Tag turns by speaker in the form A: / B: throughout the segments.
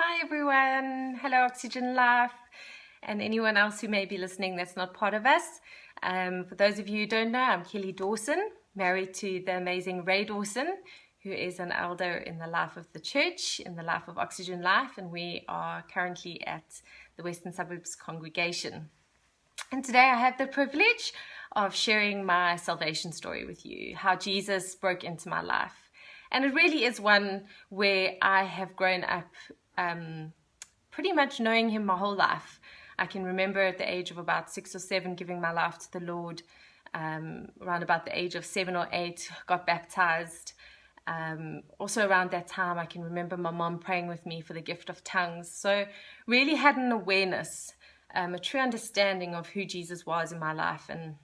A: Hi everyone, hello Oxygen Life, and anyone else who may be listening that's not part of us. For those of you who don't know, I'm Kelly Dawson, married to the amazing Ray Dawson, who is an elder in the life of the church, in the life of Oxygen Life, and we are currently at the Western Suburbs congregation. And today I have the privilege of sharing my salvation story with you, how Jesus broke into my life. And it really is one where I have grown up pretty much knowing him my whole life. I can remember at the age of about 6 or 7 giving my life to the Lord. Around about the age of 7 or 8, got baptized. Also around that time, I can remember my mom praying with me for the gift of tongues. So really had an awareness, a true understanding of who Jesus was in my life and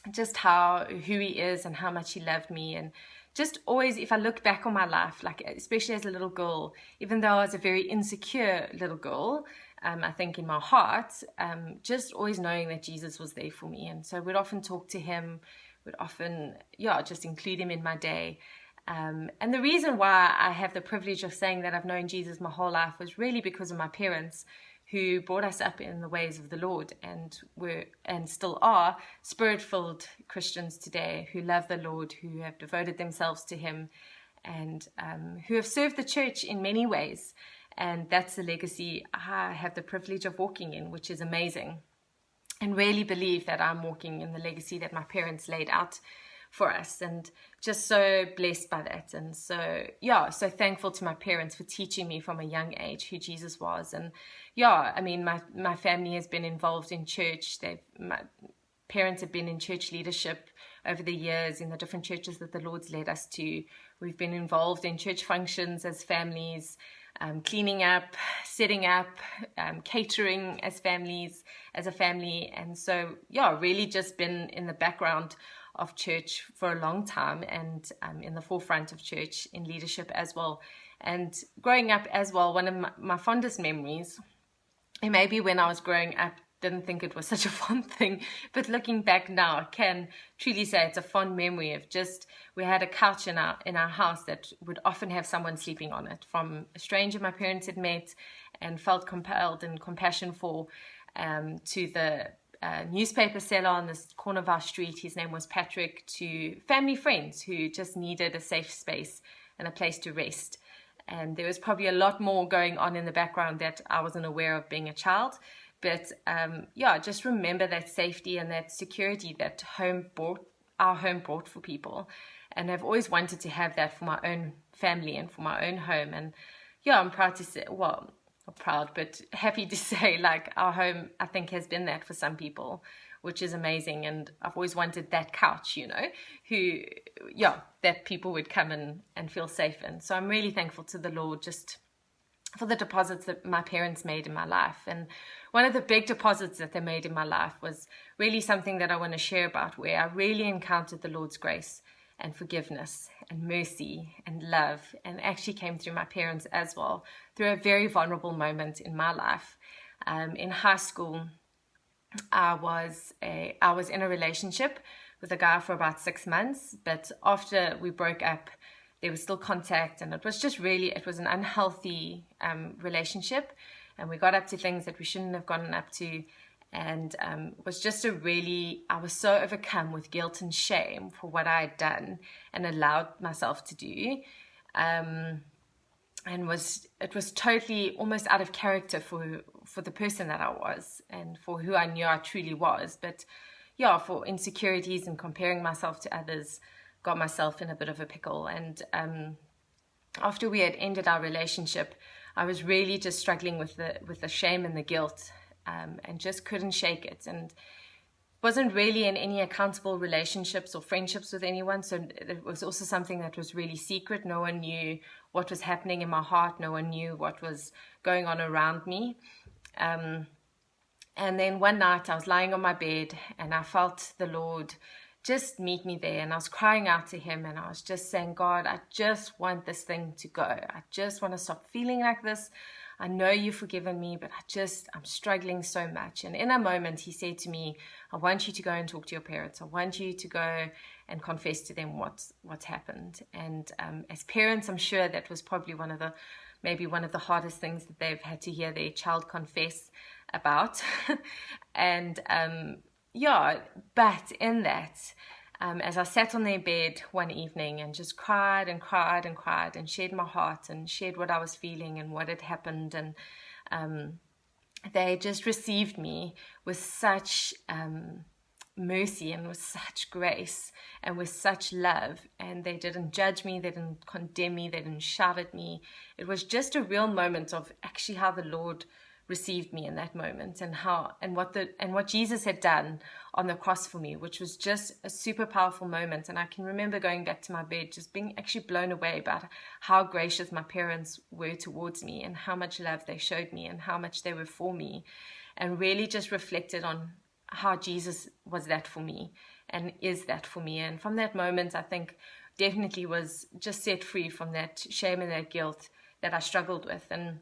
A: just who he is and how much he loved me. And just always, if I look back on my life, like especially as a little girl, even though I was a very insecure little girl, I think in my heart, just always knowing that Jesus was there for me. And so we'd often talk to him, would often, just include him in my day. And the reason why I have the privilege of saying that I've known Jesus my whole life was really because of my parents, who brought us up in the ways of the Lord and were and still are spirit-filled Christians today who love the Lord, who have devoted themselves to him, and who have served the church in many ways. And that's the legacy I have the privilege of walking in, which is amazing. And really believe that I'm walking in the legacy that my parents laid out for us, and just so blessed by that. And so so thankful to my parents for teaching me from a young age who Jesus was. And I mean, my family has been involved in church. My parents have been in church leadership over the years in the different churches that the Lord's led us to. We've been involved in church functions as families, cleaning up, setting up, catering as a family. And so really just been in the background of church for a long time, and in the forefront of church in leadership as well. And growing up as well, one of my fondest memories, and maybe when I was growing up didn't think it was such a fun thing, but looking back now I can truly say it's a fond memory of just, we had a couch in our house that would often have someone sleeping on it, from a stranger my parents had met and felt compelled and compassion for, to the newspaper seller on this corner of our street, his name was Patrick, to family friends who just needed a safe space and a place to rest. And there was probably a lot more going on in the background that I wasn't aware of being a child. But just remember that safety and that security that our home brought for people. And I've always wanted to have that for my own family and for my own home. And I'm proud to say, well, not proud, but happy to say, like, our home, I think, has been that for some people, which is amazing. And I've always wanted that couch, that people would come and feel safe in. So I'm really thankful to the Lord just for the deposits that my parents made in my life. And one of the big deposits that they made in my life was really something that I want to share about, where I really encountered the Lord's grace and forgiveness and mercy and love, and actually came through my parents as well, through a very vulnerable moment in my life. In high school, I was in a relationship with a guy for about 6 months, but after we broke up, there was still contact, and it was an unhealthy relationship, and we got up to things that we shouldn't have gotten up to. And was just I was so overcome with guilt and shame for what I had done and allowed myself to do. And it was totally almost out of character for the person that I was and for who I knew I truly was. But for insecurities and comparing myself to others, got myself in a bit of a pickle. And after we had ended our relationship, I was really just struggling with the shame and the guilt. And just couldn't shake it, and wasn't really in any accountable relationships or friendships with anyone. So it was also something that was really secret. No one knew what was happening in my heart. No one knew what was going on around me. And then one night I was lying on my bed and I felt the Lord just meet me there, and I was crying out to him, and I was just saying, God, I just want this thing to go. I just want to stop feeling like this. I know you've forgiven me, but I'm struggling so much. And in a moment, he said to me, I want you to go and talk to your parents. I want you to go and confess to them what's happened. And as parents, I'm sure that was probably one of the maybe one of the hardest things that they've had to hear their child confess about. And yeah, but in that, as I sat on their bed one evening and just cried and cried and cried and shared my heart and shared what I was feeling and what had happened, and they just received me with such mercy and with such grace and with such love, and they didn't judge me, they didn't condemn me, they didn't shout at me. It was just a real moment of actually how the Lord received me in that moment, and what Jesus had done on the cross for me, which was just a super powerful moment. And I can remember going back to my bed just being actually blown away about how gracious my parents were towards me and how much love they showed me and how much they were for me, and really just reflected on how Jesus was that for me and is that for me. And from that moment, I think definitely was just set free from that shame and that guilt that I struggled with. And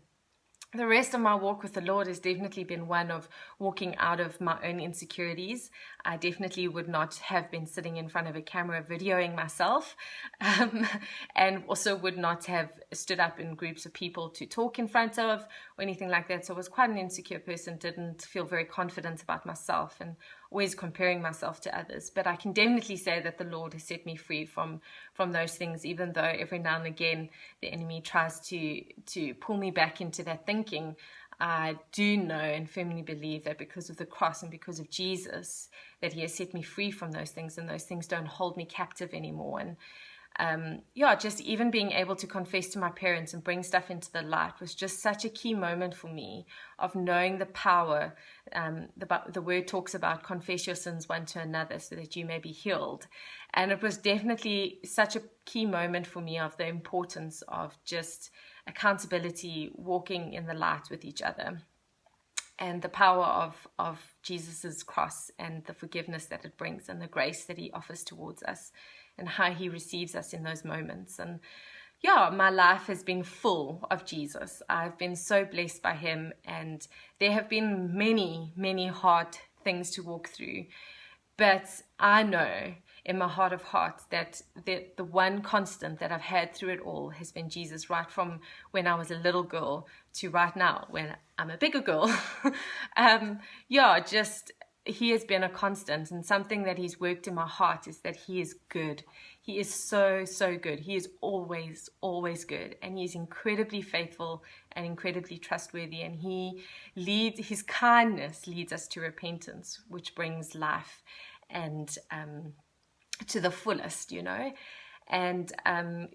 A: the rest of my walk with the Lord has definitely been one of walking out of my own insecurities. I definitely would not have been sitting in front of a camera videoing myself, and also would not have stood up in groups of people to talk in front of or anything like that. So I was quite an insecure person, didn't feel very confident about myself and always comparing myself to others. But I can definitely say that the Lord has set me free from those things, even though every now and again the enemy tries to pull me back into that thinking. I do know and firmly believe that because of the cross and because of Jesus, that he has set me free from those things, and those things don't hold me captive anymore. And yeah, just even being able to confess to my parents and bring stuff into the light was just such a key moment for me of knowing the power. The word talks about confess your sins one to another so that you may be healed. And it was definitely such a key moment for me of the importance of just accountability, walking in the light with each other, and the power of Jesus's cross and the forgiveness that it brings and the grace that he offers towards us and how he receives us in those moments. And yeah, my life has been full of Jesus. I've been so blessed by him, and there have been many, many hard things to walk through. But I know in my heart of hearts that the one constant that I've had through it all has been Jesus, right from when I was a little girl to right now when I'm a bigger girl. Yeah, just he has been a constant, and something that he's worked in my heart is that he is good. He is so, so good. He is always, always good, and he is incredibly faithful and incredibly trustworthy, and his kindness leads us to repentance, which brings life and to the fullest, you know. And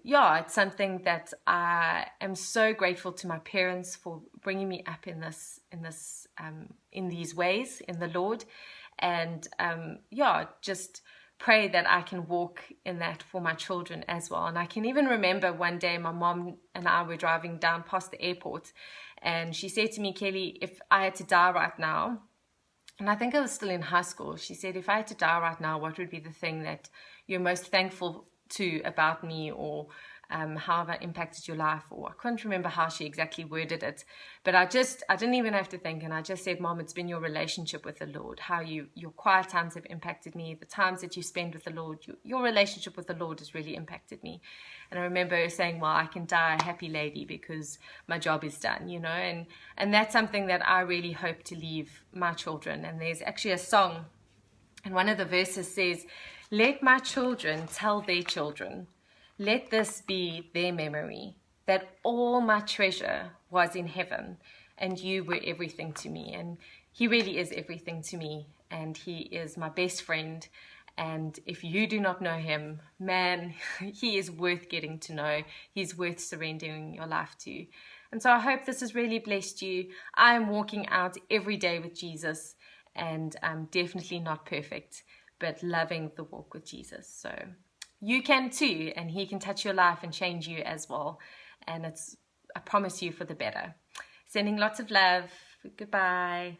A: yeah, it's something that I am so grateful to my parents for bringing me up in these ways in the Lord. And yeah, just pray that I can walk in that for my children as well. And I can even remember one day my mom and I were driving down past the airport, and she said to me, Kelly, if I had to die right now, and I think I was still in high school, she said, if I had to die right now, what would be the thing that you're most thankful to about me, or how have I impacted your life? Or I couldn't remember how she exactly worded it, but I didn't even have to think, and I just said, Mom, it's been your relationship with the Lord, how your quiet times have impacted me, the times that you spend with the Lord, your relationship with the Lord has really impacted me. And I remember her saying, well, I can die a happy lady because my job is done, you know. And that's something that I really hope to leave my children. And there's actually a song, and one of the verses says, let my children tell their children, let this be their memory, that all my treasure was in heaven and you were everything to me. And he really is everything to me, and he is my best friend. And if you do not know him, man, he is worth getting to know. He's worth surrendering your life to. And so I hope this has really blessed you. I am walking out every day with Jesus, and I'm definitely not perfect, but loving the walk with Jesus. So you can too, and he can touch your life and change you as well. And I promise you, for the better. Sending lots of love. Goodbye.